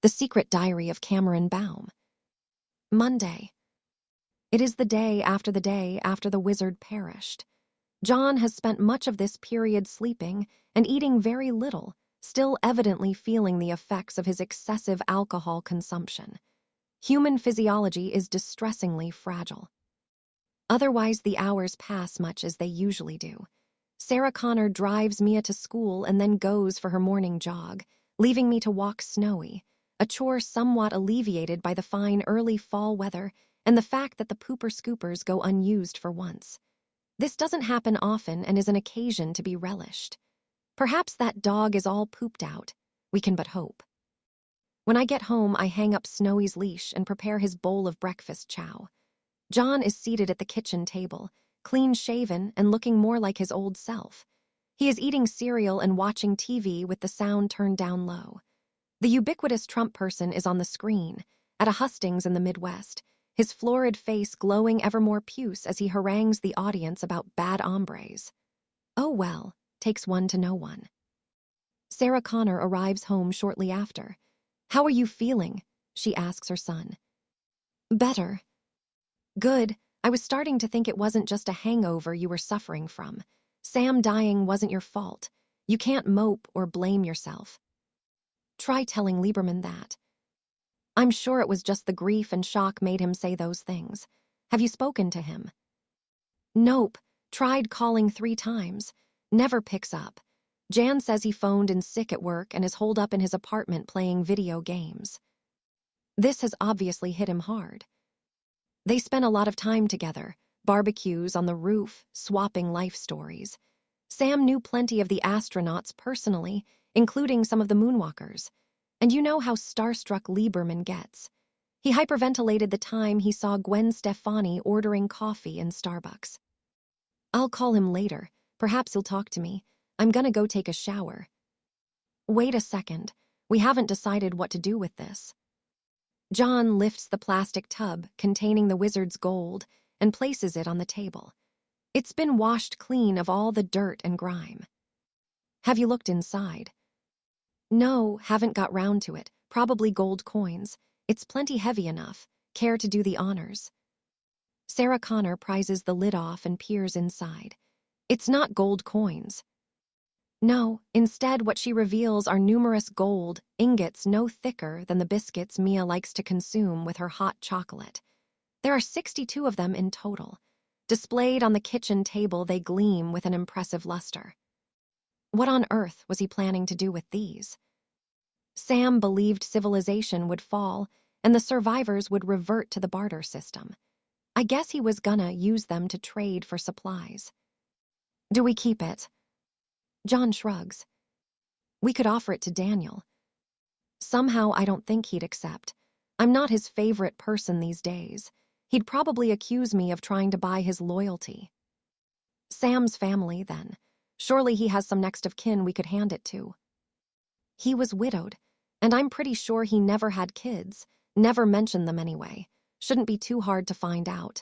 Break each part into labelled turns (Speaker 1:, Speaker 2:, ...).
Speaker 1: The Secret Diary of Cameron Baum. Monday. It is the day after the wizard perished. John has spent much of this period sleeping and eating very little, still evidently feeling the effects of his excessive alcohol consumption. Human physiology is distressingly fragile. Otherwise, the hours pass much as they usually do. Sarah Connor drives Mia to school and then goes for her morning jog, leaving me to walk Snowy, a chore somewhat alleviated by the fine early fall weather and the fact that the pooper scoopers go unused for once. This doesn't happen often and is an occasion to be relished. Perhaps that dog is all pooped out. We can but hope. When I get home, I hang up Snowy's leash and prepare his bowl of breakfast chow. John is seated at the kitchen table, clean-shaven and looking more like his old self. He is eating cereal and watching TV with the sound turned down low. The ubiquitous Trump person is on the screen, at a hustings in the Midwest, his florid face glowing ever more puce as he harangues the audience about bad hombres. Oh well, takes one to know one. Sarah Connor arrives home shortly after. "How are you feeling?" she asks her son. "Better." "Good. I was starting to think it wasn't just a hangover you were suffering from. Sam dying wasn't your fault. You can't mope or blame yourself." Try telling Lieberman that. I'm sure it was just the grief and shock made him say those things. Have you spoken to him? Nope. Tried calling 3 times. Never picks up. Jan says he phoned in sick at work and is holed up in his apartment playing video games. This has obviously hit him hard. They spent a lot of time together, barbecues on the roof, swapping life stories. Sam knew plenty of the astronauts personally, including some of the moonwalkers. And you know how starstruck Lieberman gets. He hyperventilated the time he saw Gwen Stefani ordering coffee in Starbucks. I'll call him later. Perhaps he'll talk to me. I'm gonna go take a shower. Wait a second. We haven't decided what to do with this. John lifts the plastic tub containing the wizard's gold and places it on the table. It's been washed clean of all the dirt and grime. Have you looked inside? No, haven't got round to it. Probably gold coins. It's plenty heavy enough. Care to do the honors? Sarah Connor prizes the lid off and peers inside. It's not gold coins. No, instead what she reveals are numerous gold ingots no thicker than the biscuits Mia likes to consume with her hot chocolate. There are 62 of them in total. Displayed on the kitchen table, they gleam with an impressive luster. What on earth was he planning to do with these? Sam believed civilization would fall and the survivors would revert to the barter system. I guess he was gonna use them to trade for supplies. Do we keep it? John shrugs. We could offer it to Daniel. Somehow I don't think he'd accept. I'm not his favorite person these days. He'd probably accuse me of trying to buy his loyalty. Sam's family, then. Surely he has some next of kin we could hand it to. He was widowed, and I'm pretty sure he never had kids, never mentioned them anyway. Shouldn't be too hard to find out.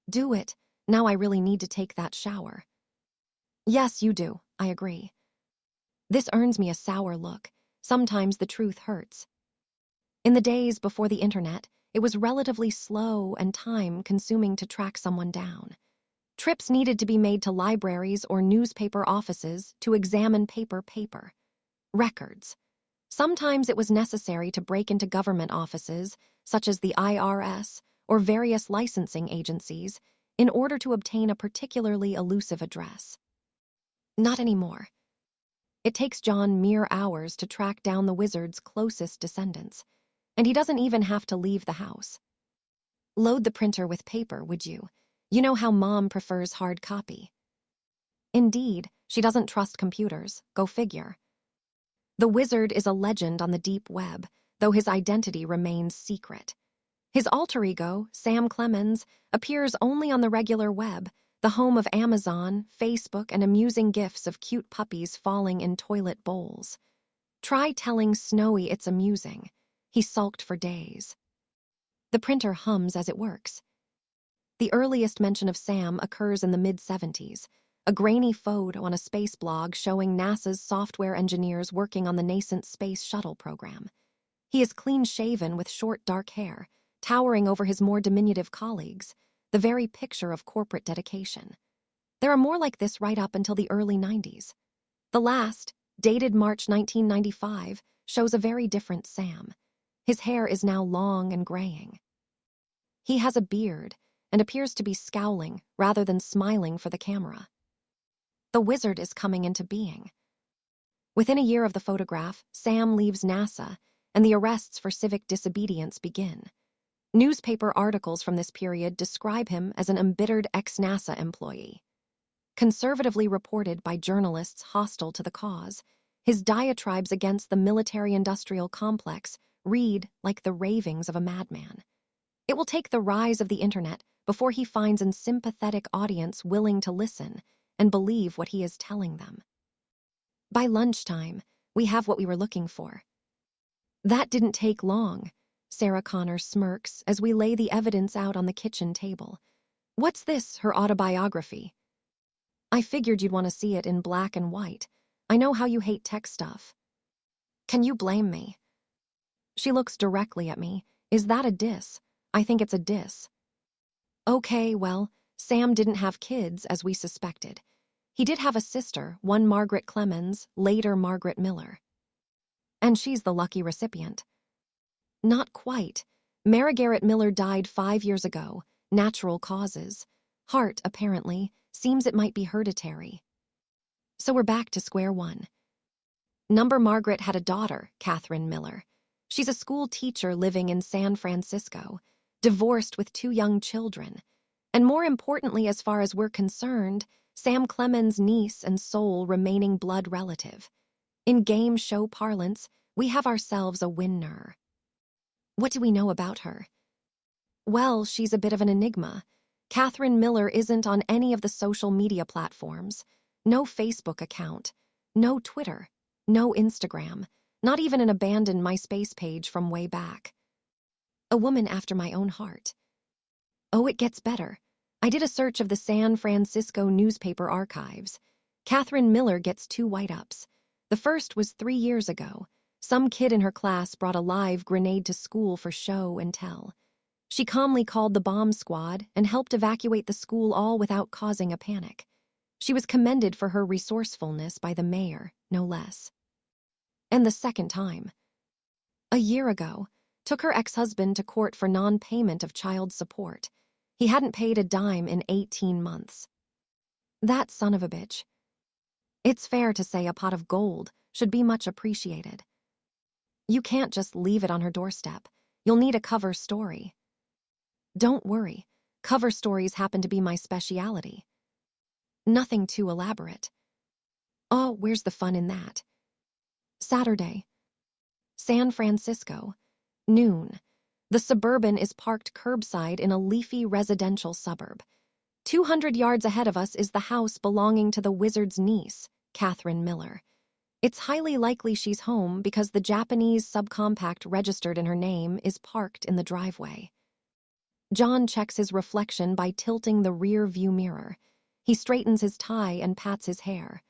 Speaker 1: Do it. Now I really need to take that shower. Yes, you do. I agree. This earns me a sour look. Sometimes the truth hurts. In the days before the internet, it was relatively slow and time-consuming to track someone down. Trips needed to be made to libraries or newspaper offices to examine paper. Records. Sometimes it was necessary to break into government offices, such as the IRS or various licensing agencies, in order to obtain a particularly elusive address. Not anymore. It takes John mere hours to track down the wizard's closest descendants, and he doesn't even have to leave the house. Load the printer with paper, would you? You know how Mom prefers hard copy. Indeed, she doesn't trust computers. Go figure. The wizard is a legend on the deep web, though his identity remains secret. His alter ego, Sam Clemens, appears only on the regular web, the home of Amazon, Facebook, and amusing gifs of cute puppies falling in toilet bowls. Try telling Snowy it's amusing. He sulked for days. The printer hums as it works. The earliest mention of Sam occurs in the mid-70s, a grainy photo on a space blog showing NASA's software engineers working on the nascent space shuttle program. He is clean-shaven with short dark hair, towering over his more diminutive colleagues, the very picture of corporate dedication. There are more like this right up until the early 90s. The last, dated March 1995, shows a very different Sam. His hair is now long and graying. He has a beard and appears to be scowling rather than smiling for the camera. The wizard is coming into being. Within a year of the photograph, Sam leaves NASA, and the arrests for civic disobedience begin. Newspaper articles from this period describe him as an embittered ex-NASA employee. Conservatively reported by journalists hostile to the cause, his diatribes against the military-industrial complex read like the ravings of a madman. It will take the rise of the internet before he finds a sympathetic audience willing to listen and believe what he is telling them. By lunchtime, we have what we were looking for. That didn't take long, Sarah Connor smirks as we lay the evidence out on the kitchen table. What's this, her autobiography? I figured you'd want to see it in black and white. I know how you hate tech stuff. Can you blame me? She looks directly at me. Is that a diss? I think it's a diss. Okay, well, Sam didn't have kids, as we suspected. He did have a sister, one Margaret Clemens, later Margaret Miller. And she's the lucky recipient. Not quite. Mary Garrett Miller died 5 years ago, natural causes. Heart, apparently, seems it might be hereditary. So we're back to square one. Number Margaret had a daughter, Catherine Miller. She's a school teacher living in San Francisco, divorced with 2 young children. And more importantly, as far as we're concerned, Sam Clemens' niece and sole remaining blood relative. In game show parlance, we have ourselves a winner. What do we know about her? Well, she's a bit of an enigma. Catherine Miller isn't on any of the social media platforms. No Facebook account. No Twitter. No Instagram. Not even an abandoned MySpace page from way back. A woman after my own heart. Oh, it gets better. I did a search of the San Francisco newspaper archives. Catherine Miller gets 2 write-ups. The first was 3 years ago. Some kid in her class brought a live grenade to school for show and tell. She calmly called the bomb squad and helped evacuate the school all without causing a panic. She was commended for her resourcefulness by the mayor, no less. And the second time. A year ago, took her ex-husband to court for non-payment of child support. He hadn't paid a dime in 18 months. That son of a bitch. It's fair to say a pot of gold should be much appreciated. You can't just leave it on her doorstep. You'll need a cover story. Don't worry, cover stories happen to be my specialty. Nothing too elaborate. Oh, where's the fun in that? Saturday. San Francisco. Noon. The Suburban is parked curbside in a leafy residential suburb. 200 yards ahead of us is the house belonging to the wizard's niece, Catherine Miller. It's highly likely she's home because the Japanese subcompact registered in her name is parked in the driveway. John checks his reflection by tilting the rear view mirror. He straightens his tie and pats his hair.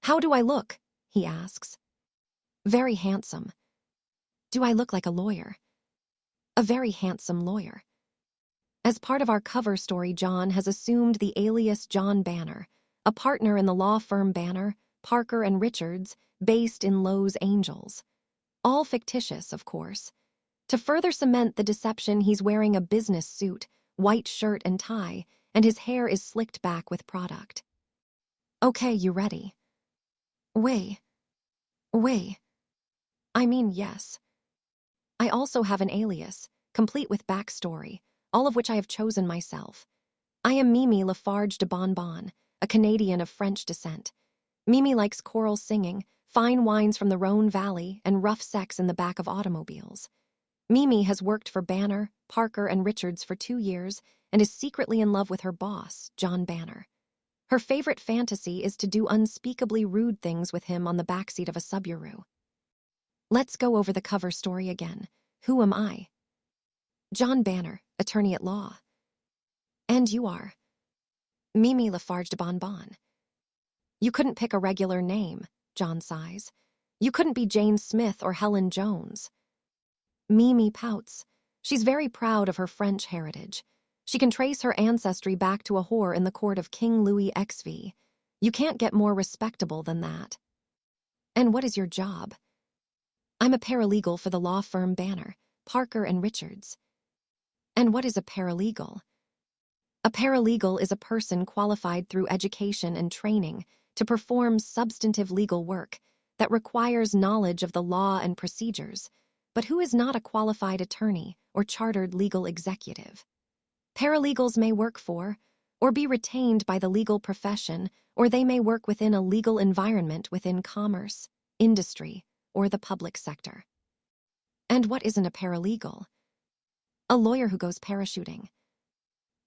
Speaker 1: How do I look? He asks. Very handsome. Do I look like a lawyer? A very handsome lawyer. As part of our cover story, John has assumed the alias John Banner, a partner in the law firm Banner, Parker and Richards, based in Los Angeles. All fictitious, of course. To further cement the deception, he's wearing a business suit, white shirt and tie, and his hair is slicked back with product. Okay, you ready? Way. I mean, yes. I also have an alias, complete with backstory, all of which I have chosen myself. I am Mimi Lafarge de Bonbon, a Canadian of French descent. Mimi likes choral singing, fine wines from the Rhone Valley, and rough sex in the back of automobiles. Mimi has worked for Banner, Parker, and Richards for 2 years and is secretly in love with her boss, John Banner. Her favorite fantasy is to do unspeakably rude things with him on the backseat of a Subaru. Let's go over the cover story again. Who am I? John Banner, attorney at law. And you are? Mimi Lafarge de Bonbon. You couldn't pick a regular name, John sighs. You couldn't be Jane Smith or Helen Jones. Mimi pouts. She's very proud of her French heritage. She can trace her ancestry back to a whore in the court of King Louis XV. You can't get more respectable than that. And what is your job? I'm a paralegal for the law firm Banner, Parker and Richards. And what is a paralegal? A paralegal is a person qualified through education and training to perform substantive legal work that requires knowledge of the law and procedures, but who is not a qualified attorney or chartered legal executive. Paralegals may work for or be retained by the legal profession, or they may work within a legal environment within commerce, industry, or the public sector. And what isn't a paralegal? A lawyer who goes parachuting.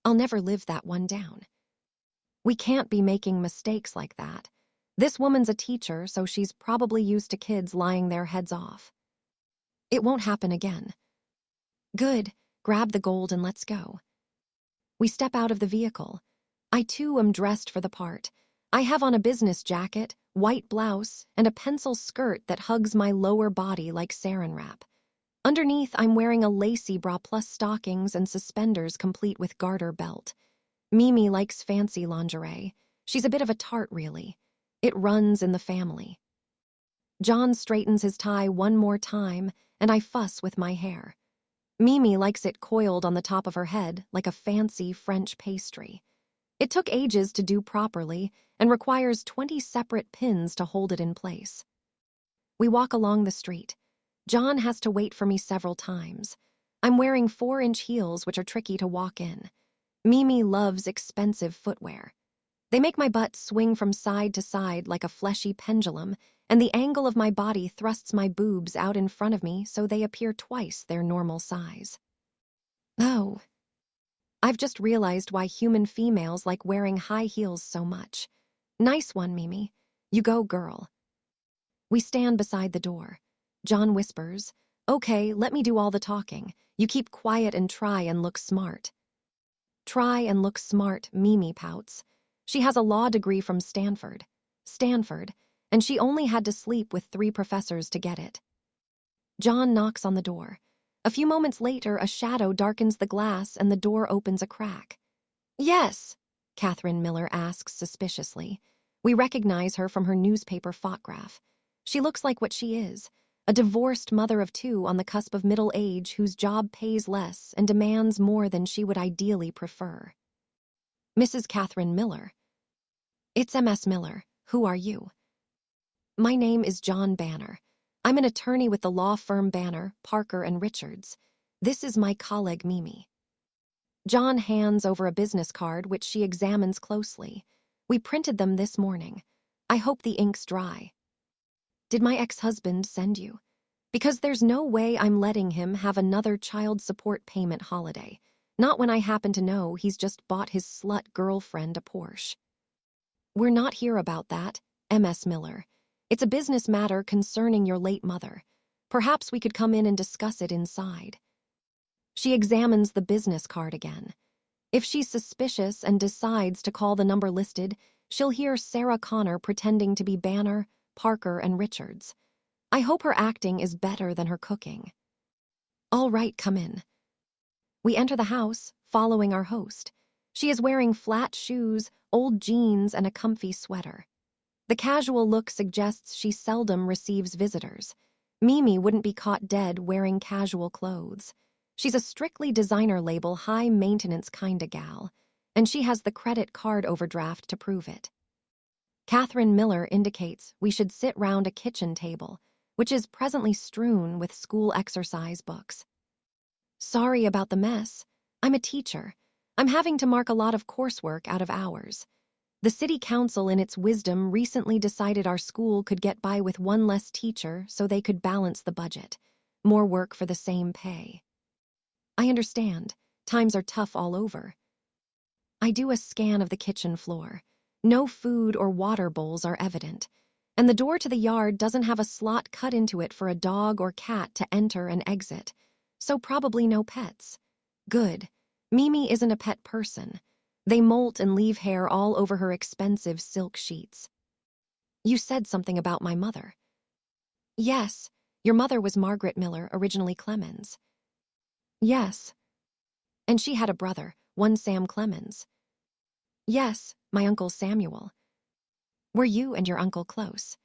Speaker 1: I'll never live that one down. We can't be making mistakes like that. This woman's a teacher, so she's probably used to kids lying their heads off. It won't happen again. Good, grab the gold and let's go. We step out of the vehicle. I too am dressed for the part. I have on a business jacket, white blouse, and a pencil skirt that hugs my lower body like saran wrap. Underneath, I'm wearing a lacy bra plus stockings and suspenders complete with garter belt. Mimi likes fancy lingerie. She's a bit of a tart, really. It runs in the family. John straightens his tie one more time, and I fuss with my hair. Mimi likes it coiled on the top of her head like a fancy French pastry. It took ages to do properly and requires 20 separate pins to hold it in place. We walk along the street. John has to wait for me several times. I'm wearing 4-inch heels, which are tricky to walk in. Mimi loves expensive footwear. They make my butt swing from side to side like a fleshy pendulum, and the angle of my body thrusts my boobs out in front of me so they appear twice their normal size. Oh. I've just realized why human females like wearing high heels so much. Nice one, Mimi. You go, girl. We stand beside the door. John whispers, "Okay, let me do all the talking. You keep quiet and try and look smart." Try and look smart, Mimi pouts. She has a law degree from Stanford, and she only had to sleep with 3 professors to get it. John knocks on the door. A few moments later, a shadow darkens the glass and the door opens a crack. "Yes," Catherine Miller asks suspiciously. We recognize her from her newspaper photograph. She looks like what she is, a divorced mother of 2 on the cusp of middle age whose job pays less and demands more than she would ideally prefer. "Mrs. Catherine Miller." "It's MS Miller. Who are you?" "My name is John Banner. I'm an attorney with the law firm Banner, Parker and Richards. This is my colleague Mimi." John hands over a business card which she examines closely. "We printed them this morning. I hope the ink's dry." "Did my ex-husband send you? Because there's no way I'm letting him have another child support payment holiday. Not when I happen to know he's just bought his slut girlfriend a Porsche." "We're not here about that, MS Miller. It's a business matter concerning your late mother. Perhaps we could come in and discuss it inside." She examines the business card again. If she's suspicious and decides to call the number listed, she'll hear Sarah Connor pretending to be Banner, Parker, and Richards. I hope her acting is better than her cooking. "All right, come in." We enter the house, following our host. She is wearing flat shoes, old jeans, and a comfy sweater. The casual look suggests she seldom receives visitors. Mimi wouldn't be caught dead wearing casual clothes. She's a strictly designer label, high-maintenance kinda gal, and she has the credit card overdraft to prove it. Catherine Miller indicates we should sit round a kitchen table, which is presently strewn with school exercise books. "Sorry about the mess. I'm a teacher. I'm having to mark a lot of coursework out of hours. The city council, in its wisdom, recently decided our school could get by with 1 less teacher so they could balance the budget. More work for the same pay." "I understand. Times are tough all over." I do a scan of the kitchen floor. No food or water bowls are evident, and the door to the yard doesn't have a slot cut into it for a dog or cat to enter and exit, so probably no pets. Good. Mimi isn't a pet person. They molt and leave hair all over her expensive silk sheets. "You said something about my mother." "Yes, Your mother was Margaret Miller, originally Clemens. Yes. And she had a brother, one Sam Clemens. Yes, my Uncle Samuel. Were you and your uncle close?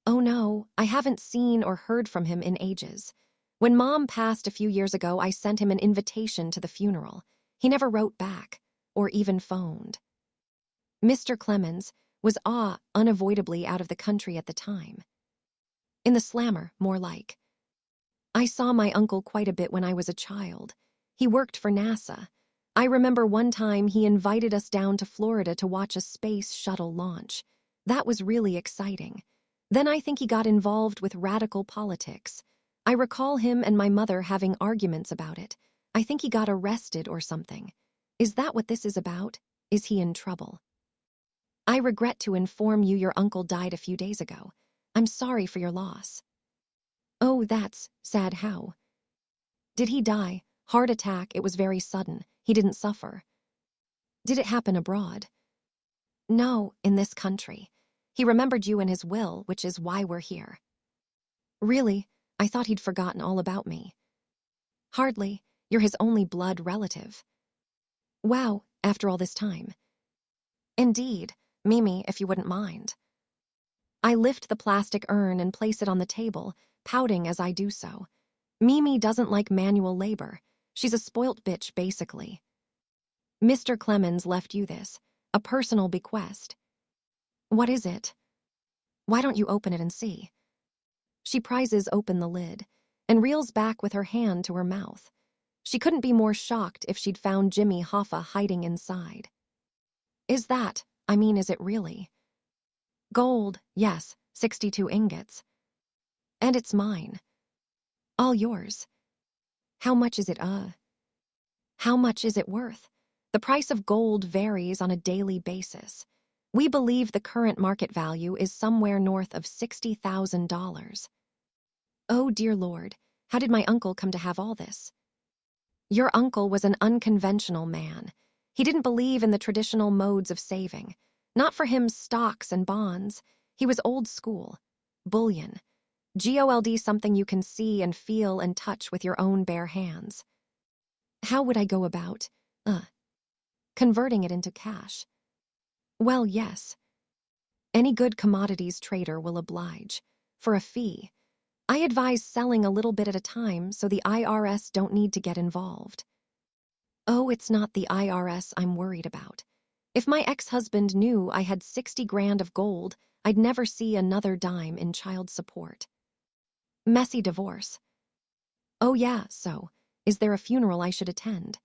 Speaker 1: Oh no, I haven't seen or heard from him in ages. When Mom passed a few years ago, I sent him an invitation to the funeral. He never wrote back, or even phoned. Mr. Clemens was unavoidably out of the country at the time. In the slammer, more like. I saw my uncle quite a bit when I was a child. He worked for NASA. I remember one time he invited us down to Florida to watch a space shuttle launch. That was really exciting. Then I think he got involved with radical politics. I recall him and my mother having arguments about it. I think he got arrested or something. Is that what this is about? Is he in trouble? I regret to inform you your uncle died a few days ago. I'm sorry for your loss. Oh, that's sad. How? Did he die? Heart attack. It was very sudden. He didn't suffer. Did it happen abroad? No, in this country. He remembered you in his will, which is why we're here. Really? I thought he'd forgotten all about me. Hardly. You're his only blood relative. Wow, after all this time. Indeed. Mimi, if you wouldn't mind. I lift the plastic urn and place it on the table, pouting as I do so. Mimi doesn't like manual labor. She's a spoilt bitch, basically. Mr. Clemens left you this, a personal bequest. What is it? Why don't you open it and see? She prizes open the lid and reels back with her hand to her mouth. She couldn't be more shocked if she'd found Jimmy Hoffa hiding inside. Is it really? Gold, yes, 62 ingots. And it's mine. All yours. How much is it, How much is it worth? The price of gold varies on a daily basis. We believe the current market value is somewhere north of $60,000. Oh dear Lord, how did my uncle come to have all this? Your uncle was an unconventional man. He didn't believe in the traditional modes of saving. Not for him stocks and bonds. He was old school. Bullion. GOLD, something you can see and feel and touch with your own bare hands. How would I go about, converting it into cash? Well, yes. Any good commodities trader will oblige. For a fee. I advise selling a little bit at a time so the IRS don't need to get involved. Oh, it's not the IRS I'm worried about. If my ex-husband knew I had 60 grand of gold, I'd never see another dime in child support. Messy divorce. Oh yeah, so, is there a funeral I should attend?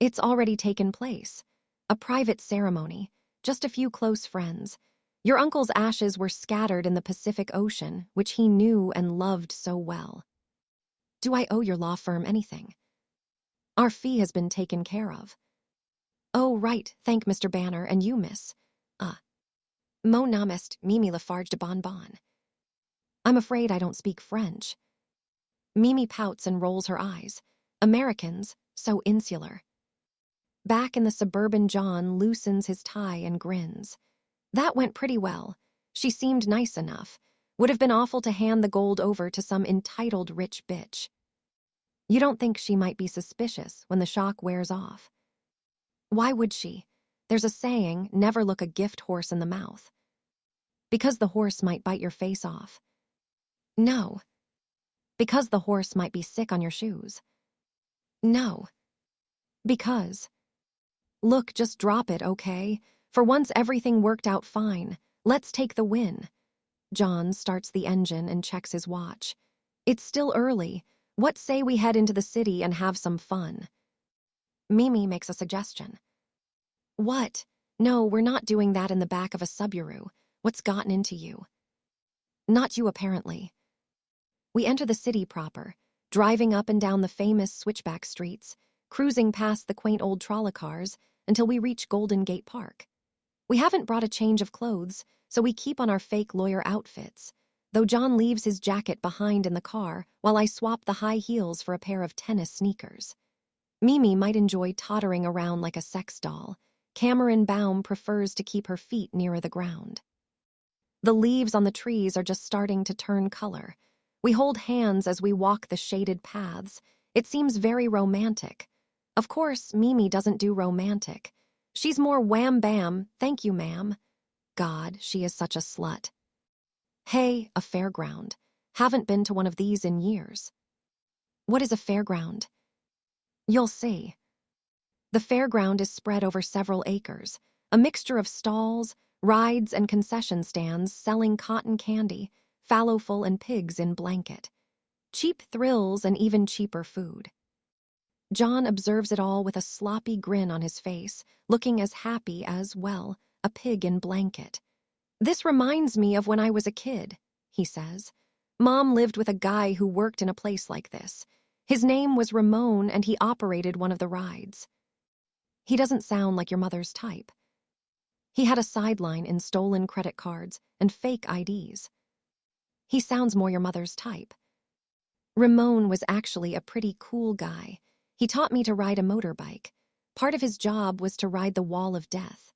Speaker 1: It's already taken place. A private ceremony, just a few close friends. Your uncle's ashes were scattered in the Pacific Ocean, which he knew and loved so well. Do I owe your law firm anything? Our fee has been taken care of. Oh, right, thank Mr. Banner, and you, miss. Mon namist, Mimi Lafarge de Bonbon. I'm afraid I don't speak French. Mimi pouts and rolls her eyes. Americans, so insular. Back in the suburban John loosens his tie and grins. That went pretty well. She seemed nice enough. Would have been awful to hand the gold over to some entitled rich bitch. You don't think she might be suspicious when the shock wears off? Why would she? There's a saying, never look a gift horse in the mouth. Because the horse might bite your face off. No. Because the horse might be sick on your shoes. No. Because. Look, just drop it, okay? For once everything worked out fine. Let's take the win. John starts the engine and checks his watch. It's still early. What say we head into the city and have some fun? Mimi makes a suggestion. What? No, we're not doing that in the back of a Subaru. What's gotten into you? Not you, apparently. We enter the city proper, driving up and down the famous switchback streets, cruising past the quaint old trolley cars until we reach Golden Gate Park. We haven't brought a change of clothes, so we keep on our fake lawyer outfits, though John leaves his jacket behind in the car while I swap the high heels for a pair of tennis sneakers. Mimi might enjoy tottering around like a sex doll. Cameron Baum prefers to keep her feet nearer the ground. The leaves on the trees are just starting to turn color. We hold hands as we walk the shaded paths. It seems very romantic. Of course, Mimi doesn't do romantic. She's more wham bam, thank you, ma'am. God, she is such a slut. Hey, a fairground. Haven't been to one of these in years. What is a fairground? You'll see. The fairground is spread over several acres, a mixture of stalls, rides, and concession stands selling cotton candy, fallowful and pigs in blanket. Cheap thrills and even cheaper food. John observes it all with a sloppy grin on his face, looking as happy as, well, a pig in blanket. This reminds me of when I was a kid, he says. Mom lived with a guy who worked in a place like this. His name was Ramon, and he operated one of the rides. He doesn't sound like your mother's type. He had a sideline in stolen credit cards and fake IDs. He sounds more your mother's type. Ramon was actually a pretty cool guy. He taught me to ride a motorbike. Part of his job was to ride the Wall of Death.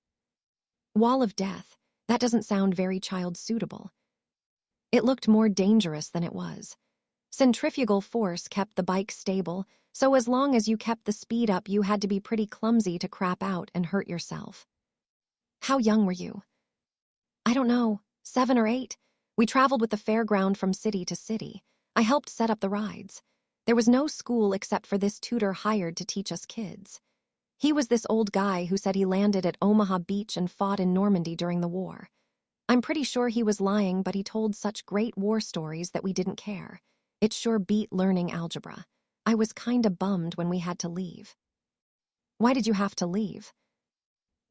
Speaker 1: Wall of Death? That doesn't sound very child-suitable. It looked more dangerous than it was. Centrifugal force kept the bike stable, so as long as you kept the speed up, you had to be pretty clumsy to crap out and hurt yourself. How young were you? I don't know, 7 or 8. We traveled with the fairground from city to city. I helped set up the rides. There was no school except for this tutor hired to teach us kids. He was this old guy who said he landed at Omaha Beach and fought in Normandy during the war. I'm pretty sure he was lying, but he told such great war stories that we didn't care. It sure beat learning algebra. I was kinda bummed when we had to leave. Why did you have to leave?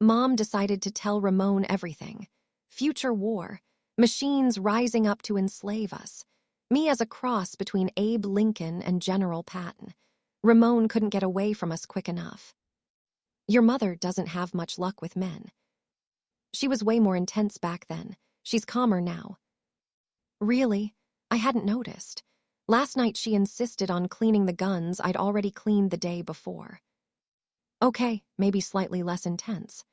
Speaker 1: Mom decided to tell Ramon everything. Future war, machines rising up to enslave us. Me as a cross between Abe Lincoln and General Patton. Ramon couldn't get away from us quick enough. Your mother doesn't have much luck with men. She was way more intense back then. She's calmer now. Really? I hadn't noticed. Last night she insisted on cleaning the guns I'd already cleaned the day before. Okay, maybe slightly less intense.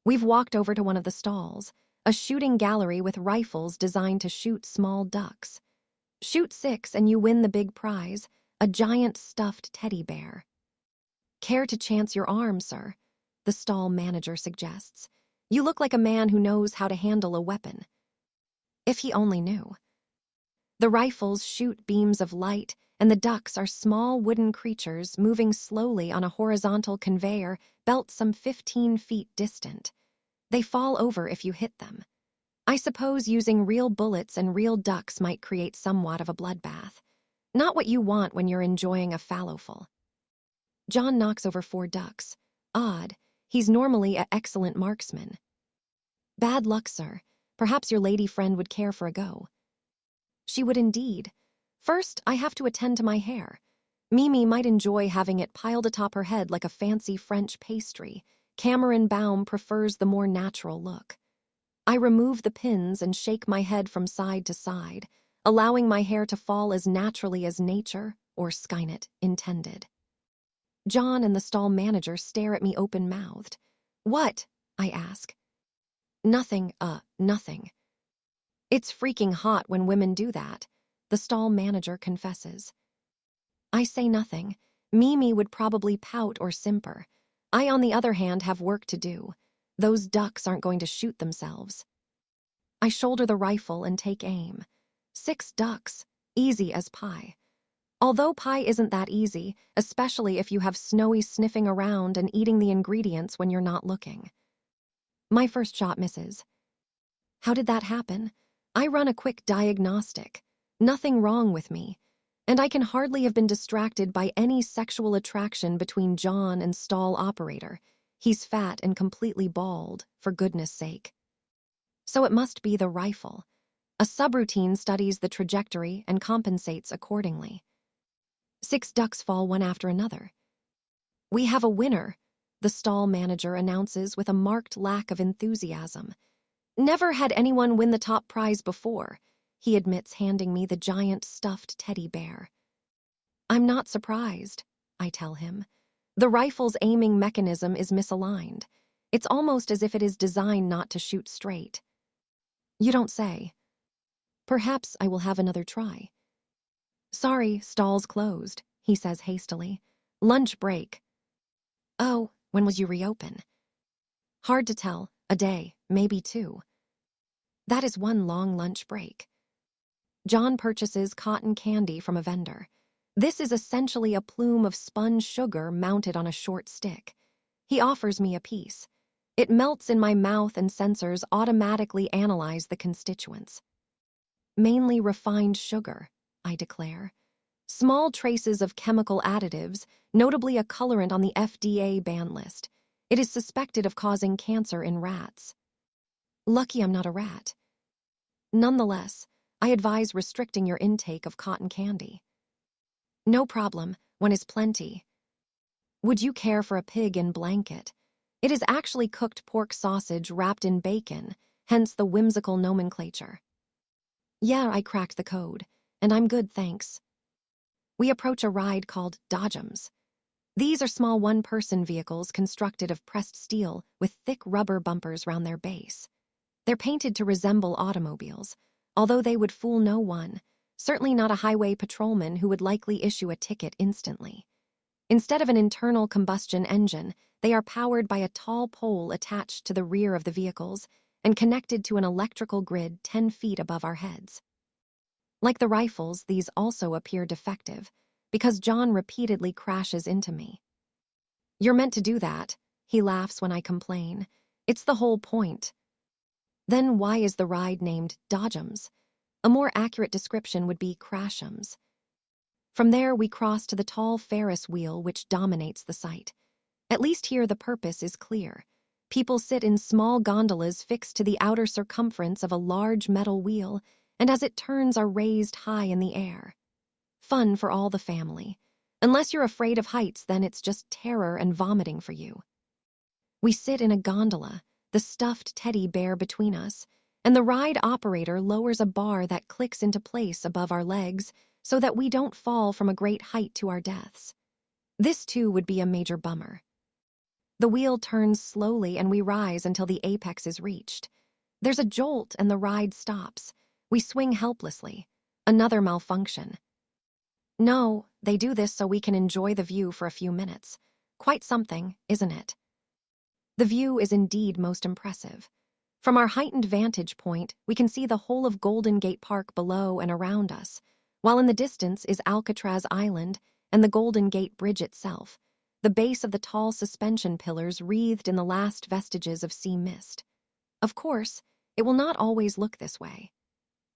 Speaker 1: We've walked over to one of the stalls, a shooting gallery with rifles designed to shoot small ducks. Shoot 6 and you win the big prize, a giant stuffed teddy bear. Care to chance your arm, sir? The stall manager suggests. You look like a man who knows how to handle a weapon. If he only knew. The rifles shoot beams of light, and the ducks are small wooden creatures moving slowly on a horizontal conveyor belt some 15 feet distant. They fall over if you hit them. I suppose using real bullets and real ducks might create somewhat of a bloodbath. Not what you want when you're enjoying a fallowful. John knocks over 4 ducks. Odd. He's normally an excellent marksman. Bad luck, sir. Perhaps your lady friend would care for a go. She would indeed. First, I have to attend to my hair. Mimi might enjoy having it piled atop her head like a fancy French pastry. Cameron Baum prefers the more natural look. I remove the pins and shake my head from side to side, allowing my hair to fall as naturally as nature, or Skynet, intended. John and the stall manager stare at me open-mouthed. What? I ask. Nothing. It's freaking hot when women do that, the stall manager confesses. I say nothing. Mimi would probably pout or simper. I, on the other hand, have work to do. Those ducks aren't going to shoot themselves. I shoulder the rifle and take aim. 6 ducks, easy as pie. Although pie isn't that easy, especially if you have Snowy sniffing around and eating the ingredients when you're not looking. My first shot misses. How did that happen? I run a quick diagnostic. Nothing wrong with me. And I can hardly have been distracted by any sexual attraction between John and stall operator. He's fat and completely bald, for goodness sake. So it must be the rifle. A subroutine studies the trajectory and compensates accordingly. 6 ducks fall one after another. We have a winner, the stall manager announces with a marked lack of enthusiasm. Never had anyone win the top prize before, he admits, handing me the giant stuffed teddy bear. I'm not surprised, I tell him. The rifle's aiming mechanism is misaligned. It's almost as if it is designed not to shoot straight. You don't say. Perhaps I will have another try. Sorry, stall's closed, he says hastily. Lunch break. Oh, when was you reopen? Hard to tell, a day, maybe two. That is one long lunch break. John purchases cotton candy from a vendor. This is essentially a plume of spun sugar mounted on a short stick. He offers me a piece. It melts in my mouth and sensors automatically analyze the constituents. Mainly refined sugar, I declare. Small traces of chemical additives, notably a colorant on the FDA ban list. It is suspected of causing cancer in rats. Lucky I'm not a rat. Nonetheless, I advise restricting your intake of cotton candy. No problem, one is plenty. Would you care for a pig in blanket? It is actually cooked pork sausage wrapped in bacon, hence the whimsical nomenclature. Yeah, I cracked the code, and I'm good, thanks. We approach a ride called Dodgems. These are small one-person vehicles constructed of pressed steel with thick rubber bumpers round their base. They're painted to resemble automobiles, although they would fool no one, certainly not a highway patrolman who would likely issue a ticket instantly. Instead of an internal combustion engine, they are powered by a tall pole attached to the rear of the vehicles and connected to an electrical grid 10 feet above our heads. Like the rifles, these also appear defective, because John repeatedly crashes into me. You're meant to do that, he laughs when I complain. It's the whole point. Then why is the ride named Dodgems? A more accurate description would be Crashems. From there, we cross to the tall Ferris wheel which dominates the site. At least here the purpose is clear. People sit in small gondolas fixed to the outer circumference of a large metal wheel, and as it turns are raised high in the air. Fun for all the family. Unless you're afraid of heights, then it's just terror and vomiting for you. We sit in a gondola, the stuffed teddy bear between us, and the ride operator lowers a bar that clicks into place above our legs so that we don't fall from a great height to our deaths. This, too, would be a major bummer. The wheel turns slowly and we rise until the apex is reached. There's a jolt and the ride stops. We swing helplessly. Another malfunction. No, they do this so we can enjoy the view for a few minutes. Quite something, isn't it? The view is indeed most impressive. From our heightened vantage point, we can see the whole of Golden Gate Park below and around us, while in the distance is Alcatraz Island and the Golden Gate Bridge itself, the base of the tall suspension pillars wreathed in the last vestiges of sea mist. Of course, it will not always look this way.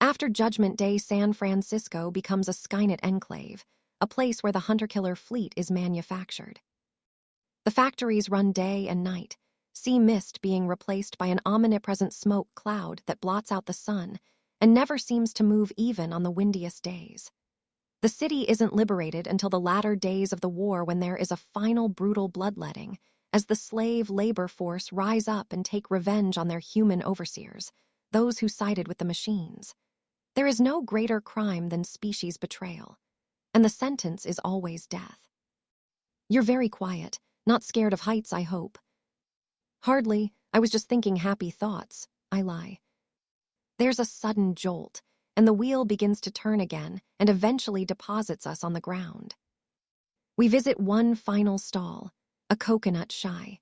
Speaker 1: After Judgment Day, San Francisco becomes a Skynet enclave, a place where the hunter-killer fleet is manufactured. The factories run day and night, sea mist being replaced by an omnipresent smoke cloud that blots out the sun and never seems to move even on the windiest days. The city isn't liberated until the latter days of the war, when there is a final brutal bloodletting as the slave labor force rise up and take revenge on their human overseers, those who sided with the machines. There is no greater crime than species betrayal, and the sentence is always death. You're very quiet, not scared of heights, I hope. Hardly, I was just thinking happy thoughts, I lie. There's a sudden jolt, and the wheel begins to turn again and eventually deposits us on the ground. We visit one final stall, a coconut shy.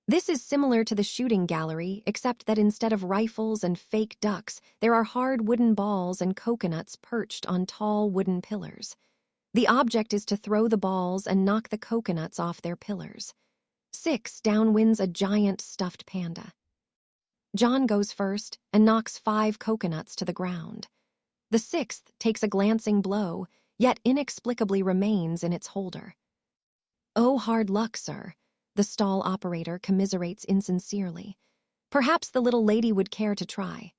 Speaker 1: This is similar to the shooting gallery, except that instead of rifles and fake ducks, there are hard wooden balls and coconuts perched on tall wooden pillars. The object is to throw the balls and knock the coconuts off their pillars. 6 downwinds a giant stuffed panda. John goes first and knocks 5 coconuts to the ground. The 6th takes a glancing blow, yet inexplicably remains in its holder. Oh, hard luck, sir, the stall operator commiserates insincerely. Perhaps the little lady would care to try.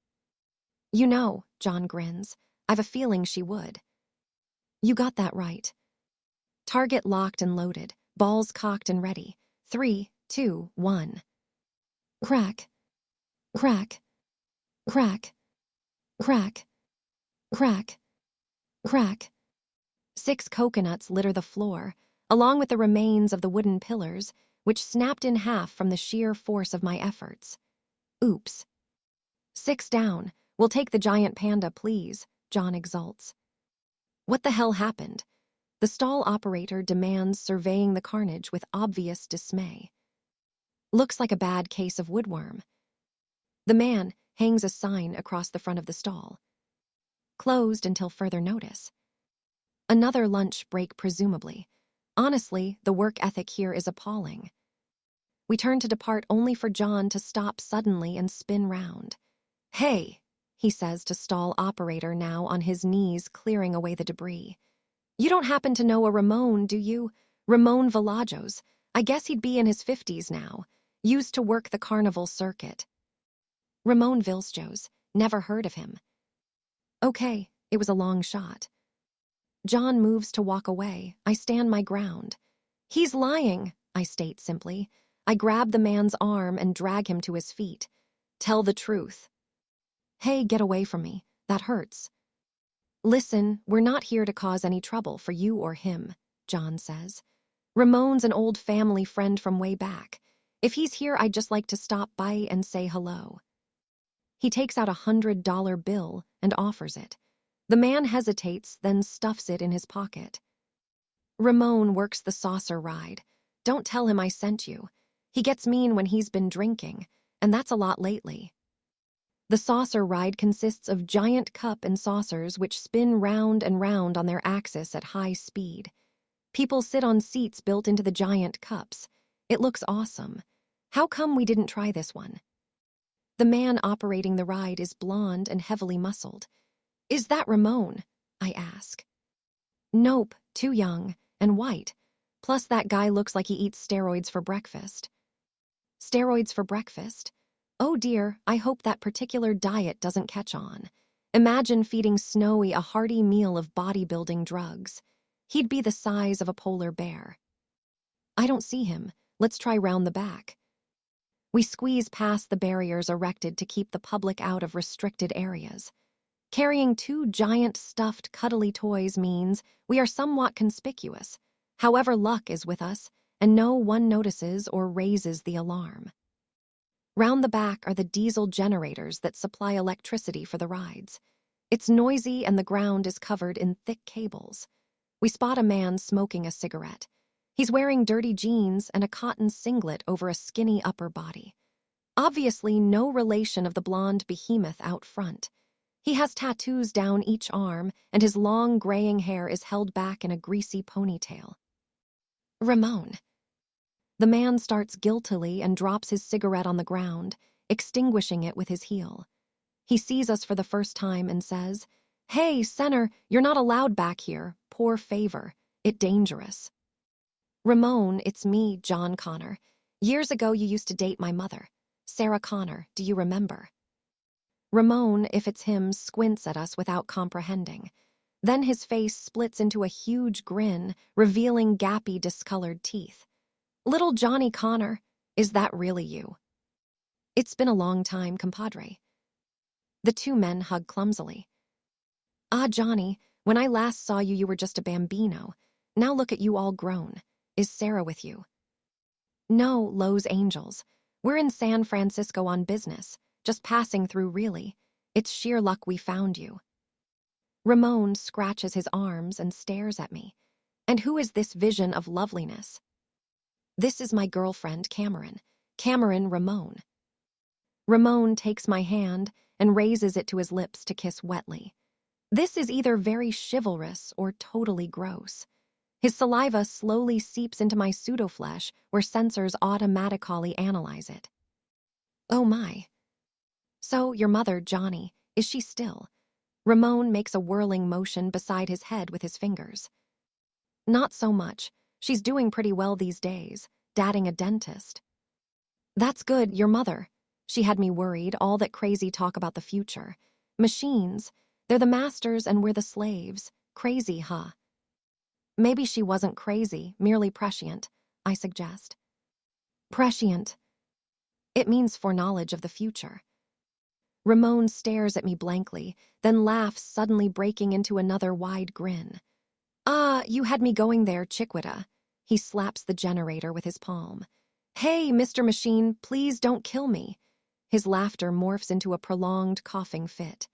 Speaker 1: You know, John grins, I've a feeling she would. You got that right. Target locked and loaded, balls cocked and ready. 3, 2, 1. Crack. Crack. Crack. Crack. Crack. Crack. 6 coconuts litter the floor, along with the remains of the wooden pillars, which snapped in half from the sheer force of my efforts. Oops. 6 down. We'll take the giant panda, please, John exults. What the hell happened? The stall operator demands, surveying the carnage with obvious dismay. Looks like a bad case of woodworm. The man hangs a sign across the front of the stall. Closed until further notice. Another lunch break, presumably. Honestly, the work ethic here is appalling. We turn to depart only for John to stop suddenly and spin round. "Hey," he says to stall operator, now on his knees clearing away the debris. "You don't happen to know a Ramon, do you? Ramon Villajos. I guess he'd be in his 50s now. Used to work the carnival circuit." Ramon Villajos. Never heard of him. Okay, it was a long shot. John moves to walk away. I stand my ground. "He's lying," I state simply. I grab the man's arm and drag him to his feet. "Tell the truth." "Hey, get away from me. That hurts." "Listen, we're not here to cause any trouble for you or him," John says. "Ramon's an old family friend from way back. If he's here, I'd just like to stop by and say hello." He takes out a $100 bill and offers it. The man hesitates, then stuffs it in his pocket. "Ramon works the saucer ride. Don't tell him I sent you. He gets mean when he's been drinking, and that's a lot lately." The saucer ride consists of giant cup and saucers which spin round and round on their axis at high speed. People sit on seats built into the giant cups. It looks awesome. How come we didn't try this one? The man operating the ride is blonde and heavily muscled. "Is that Ramon?" I ask. "Nope, too young, and white. Plus that guy looks like he eats steroids for breakfast." "Steroids for breakfast? Oh dear, I hope that particular diet doesn't catch on. Imagine feeding Snowy a hearty meal of bodybuilding drugs. He'd be the size of a polar bear." "I don't see him. Let's try round the back." We squeeze past the barriers erected to keep the public out of restricted areas. Carrying two giant stuffed cuddly toys means we are somewhat conspicuous. However, luck is with us, and no one notices or raises the alarm. Round the back are the diesel generators that supply electricity for the rides. It's noisy and the ground is covered in thick cables. We spot a man smoking a cigarette. He's wearing dirty jeans and a cotton singlet over a skinny upper body. Obviously no relation of the blonde behemoth out front. He has tattoos down each arm, and his long graying hair is held back in a greasy ponytail. "Ramon." The man starts guiltily and drops his cigarette on the ground, extinguishing it with his heel. He sees us for the first time and says, "Hey, Senor, you're not allowed back here. Poor favor. It dangerous." "Ramon, it's me, John Connor. Years ago you used to date my mother. Sarah Connor, do you remember?" Ramon, if it's him, squints at us without comprehending. Then his face splits into a huge grin, revealing gappy, discolored teeth. "Little Johnny Connor, is that really you?" "It's been a long time, compadre." The two men hug clumsily. "Ah, Johnny, when I last saw you, you were just a bambino. Now look at you all grown. Is Sarah with you?" "No, Los Angels. We're in San Francisco on business, just passing through really. It's sheer luck we found you." Ramon scratches his arms and stares at me. "And who is this vision of loveliness?" "This is my girlfriend, Cameron. Cameron Ramon." Ramon takes my hand and raises it to his lips to kiss wetly. This is either very chivalrous or totally gross. His saliva slowly seeps into my pseudoflesh where sensors automatically analyze it. "Oh my. So, your mother, Johnny, is she still?" Ramon makes a whirling motion beside his head with his fingers. "Not so much. She's doing pretty well these days, dating a dentist." "That's good, your mother." She had me worried, all that crazy talk about the future. Machines, they're the masters and we're the slaves. Crazy, huh? "Maybe she wasn't crazy, merely prescient," I suggest. "Prescient." It means foreknowledge of the future. Ramon stares at me blankly, then laughs, suddenly breaking into another wide grin. "Ah, you had me going there, Chiquita." He slaps the generator with his palm. "Hey, Mr. Machine, please don't kill me." His laughter morphs into a prolonged coughing fit.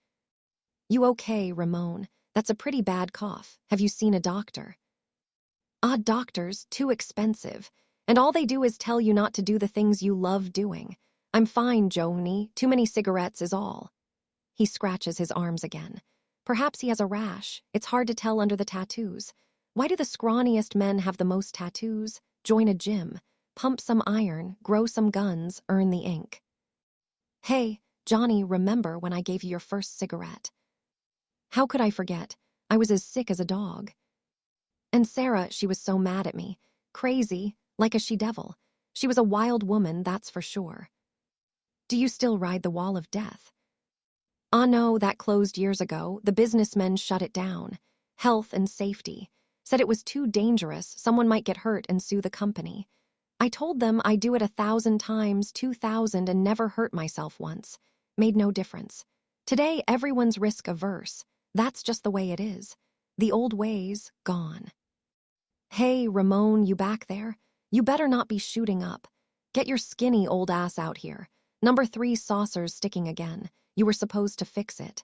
Speaker 1: "You okay, Ramon? That's a pretty bad cough. Have you seen a doctor? Doctors, too expensive. And all they do is tell you not to do the things you love doing. I'm fine, Joni. Too many cigarettes is all. He scratches his arms again. Perhaps he has a rash. It's hard to tell under the tattoos. Why do the scrawniest men have the most tattoos? Join a gym. Pump some iron, grow some guns, earn the ink. Hey, Johnny, remember when I gave you your first cigarette? How could I forget? I was as sick as a dog. And Sarah, she was so mad at me. Crazy, like a she-devil. She was a wild woman, that's for sure. Do you still ride the wall of death? No, that closed years ago. The businessmen shut it down. Health and safety. Said it was too dangerous, someone might get hurt and sue the company. I told them I'd do it 1,000 times, 2,000, and never hurt myself once. Made no difference. Today, everyone's risk-averse. That's just the way it is. The old ways, gone. Hey, Ramon, you back there? You better not be shooting up. Get your skinny old ass out here. Number 3 saucer's sticking again. You were supposed to fix it.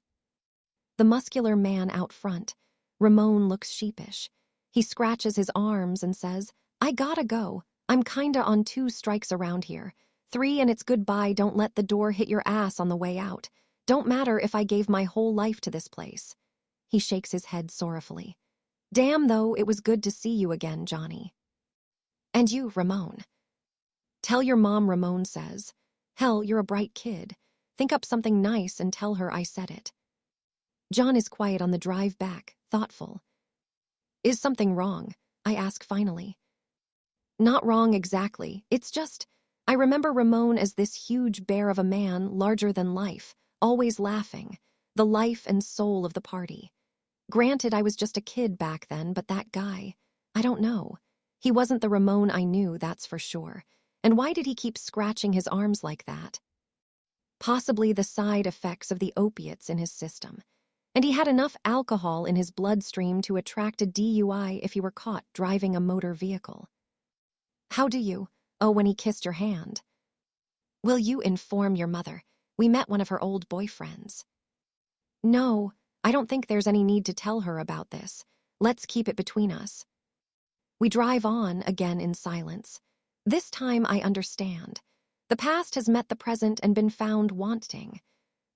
Speaker 1: The muscular man out front. Ramon looks sheepish. He scratches his arms and says, I gotta go. I'm kinda on 2 strikes around here. 3 and it's goodbye. Don't let the door hit your ass on the way out. Don't matter if I gave my whole life to this place. He shakes his head sorrowfully. Damn, though, it was good to see you again, Johnny. And you, Ramon. Tell your mom Ramon says. Hell, you're a bright kid. Think up something nice and tell her I said it. John is quiet on the drive back, thoughtful. Is something wrong? I ask finally. Not wrong exactly. It's just, I remember Ramon as this huge bear of a man, larger than life, always laughing, the life and soul of the party. Granted, I was just a kid back then, but that guy, I don't know. He wasn't the Ramon I knew, that's for sure. And why did he keep scratching his arms like that? Possibly the side effects of the opiates in his system. And he had enough alcohol in his bloodstream to attract a DUI if he were caught driving a motor vehicle. How do you? Oh, when he kissed your hand. Will you inform your mother? We met one of her old boyfriends. No, I don't think there's any need to tell her about this. Let's keep it between us. We drive on, again in silence. This time I understand. The past has met the present and been found wanting.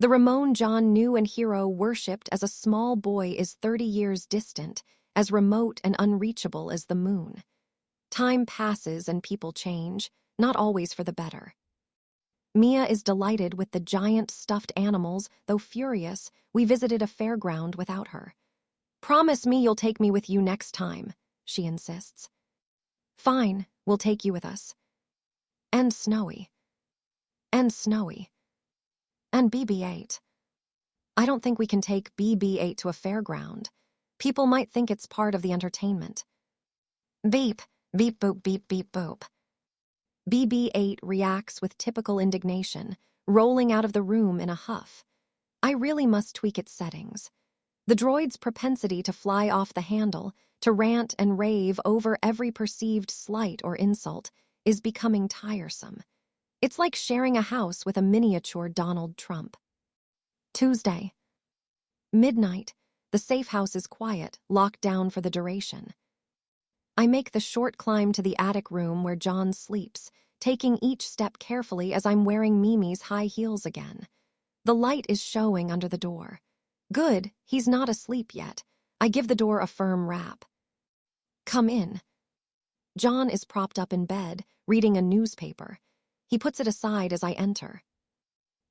Speaker 1: The Ramon John knew and hero worshipped as a small boy is 30 years distant, as remote and unreachable as the moon. Time passes and people change, not always for the better. Mia is delighted with the giant stuffed animals, though furious, we visited a fairground without her. Promise me you'll take me with you next time, she insists. Fine, we'll take you with us. And Snowy. And Snowy. And BB-8. I don't think we can take BB-8 to a fairground. People might think it's part of the entertainment. Beep, beep boop, beep beep boop. BB-8 reacts with typical indignation, rolling out of the room in a huff. I really must tweak its settings. The droid's propensity to fly off the handle, to rant and rave over every perceived slight or insult, is becoming tiresome. It's like sharing a house with a miniature Donald Trump. Tuesday. Midnight. The safe house is quiet, locked down for the duration. I make the short climb to the attic room where John sleeps, taking each step carefully as I'm wearing Mimi's high heels again. The light is showing under the door. Good, he's not asleep yet. I give the door a firm rap. Come in. John is propped up in bed, reading a newspaper. He puts it aside as I enter.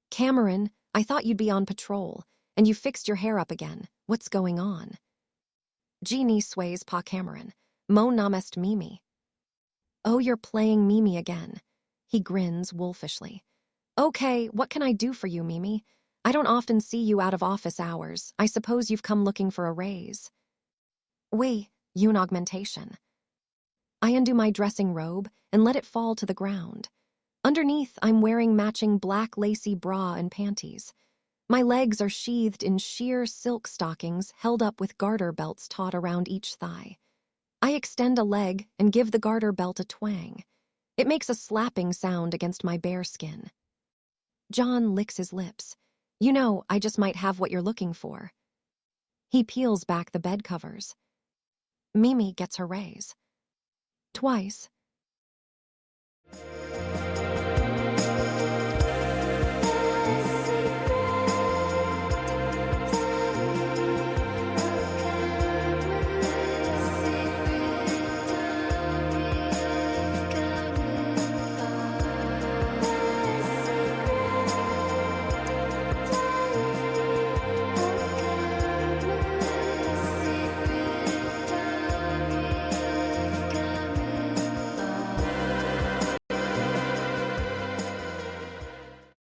Speaker 1: Cameron, I thought you'd be on patrol, and you fixed your hair up again. What's going on? Jeannie sways Pa Cameron. Mo namest Mimi. Oh, you're playing Mimi again. He grins wolfishly. Okay, what can I do for you, Mimi? I don't often see you out of office hours. I suppose you've come looking for a raise. Oui, une augmentation. I undo my dressing robe and let it fall to the ground. Underneath, I'm wearing matching black lacy bra and panties. My legs are sheathed in sheer silk stockings held up with garter belts taut around each thigh. I extend a leg and give the garter belt a twang. It makes a slapping sound against my bare skin. John licks his lips. You know, I just might have what you're looking for. He peels back the bed covers. Mimi gets her raise. Twice,